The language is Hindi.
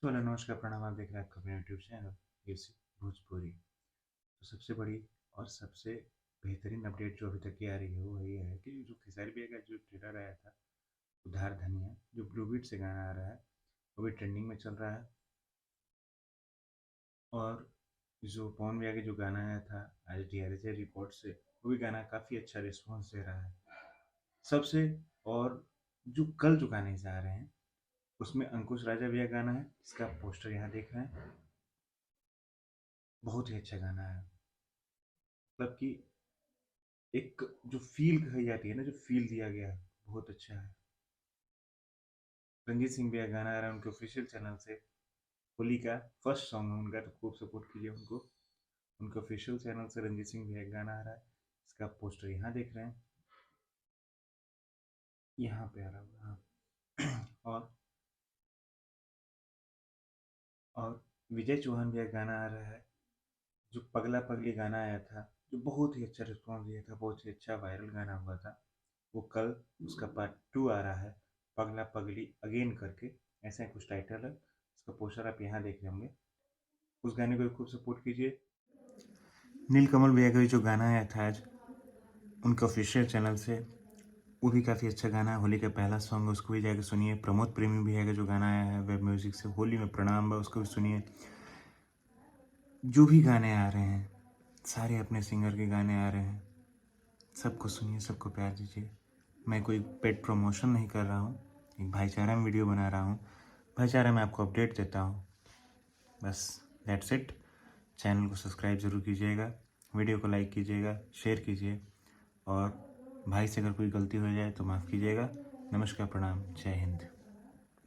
तो हेलो नमस्कार प्रणाम। आप देख रहे हैं आपका अपना यूट्यूब चैनल यूसी भोजपुरी। तो सबसे बड़ी और सबसे बेहतरीन अपडेट जो अभी तक की आ रही है वो ये है कि जो खेसारी भैया का जो ट्रेलर आया था उधार धनिया, जो ब्लू बीट से गाना आ रहा है वो भी ट्रेंडिंग में चल रहा है। और जो पवन भैया के जो गाना आया था आज DRJ रिकॉर्ड से, वो भी गाना काफ़ी अच्छा रिस्पॉन्स दे रहा है सबसे। और जो कल जो गाने से आ रहे हैं उसमें अंकुश राजा भैया गाना है, इसका पोस्टर यहाँ देख रहे हैं। बहुत ही अच्छा गाना है, मतलब कि एक जो फ़ील कही जाती है ना, जो फ़ील दिया गया है, बहुत अच्छा है। रंजीत सिंह भैया गाना आ रहा है उनके ऑफ़िशियल चैनल से। होली का फर्स्ट सॉन्ग है उनका, तो खूब सपोर्ट कीजिए उनको। उनके ऑफ़िशियल चैनल से रंजीत सिंह भैया का गाना आ रहा है। इसका पोस्टर यहाँ देख रहे हैं, यहाँ पे आ रहा होगा हाँ। और विजय चौहान भैया का गाना आ रहा है, जो पगला पगली गाना आया था, जो बहुत ही अच्छा रिस्पॉन्स दिया था, बहुत ही अच्छा वायरल गाना हुआ था। वो कल उसका पार्ट 2 आ रहा है, पगला पगली अगेन करके, ऐसा कुछ टाइटल है। उसका पोस्टर आप यहाँ देख रहे होंगे। उस गाने को भी खूब सपोर्ट कीजिए। नीलकमल भैया का भी जो गाना आया था आज उनके ऑफिशियल चैनल से, वो भी काफ़ी अच्छा गाना है। होली का पहला सॉन्ग है, उसको भी जाकर सुनिए। प्रमोद प्रेमी भैया का जो गाना आया है वेब म्यूज़िक से, होली में प्रणाम बा, उसको भी सुनिए। जो भी गाने आ रहे हैं सारे अपने सिंगर के गाने आ रहे हैं, सबको सुनिए, सबको प्यार दीजिए। मैं कोई पेड प्रमोशन नहीं कर रहा हूँ, एक भाईचारा में वीडियो बना रहा हूँ, भाईचारा में आपको अपडेट देता हूँ, बस दैट्स इट। चैनल को सब्सक्राइब ज़रूर कीजिएगा, वीडियो को लाइक कीजिएगा, शेयर कीजिए, और भाई से अगर कोई गलती हो जाए तो माफ़ कीजिएगा। नमस्कार, प्रणाम, जय हिंद।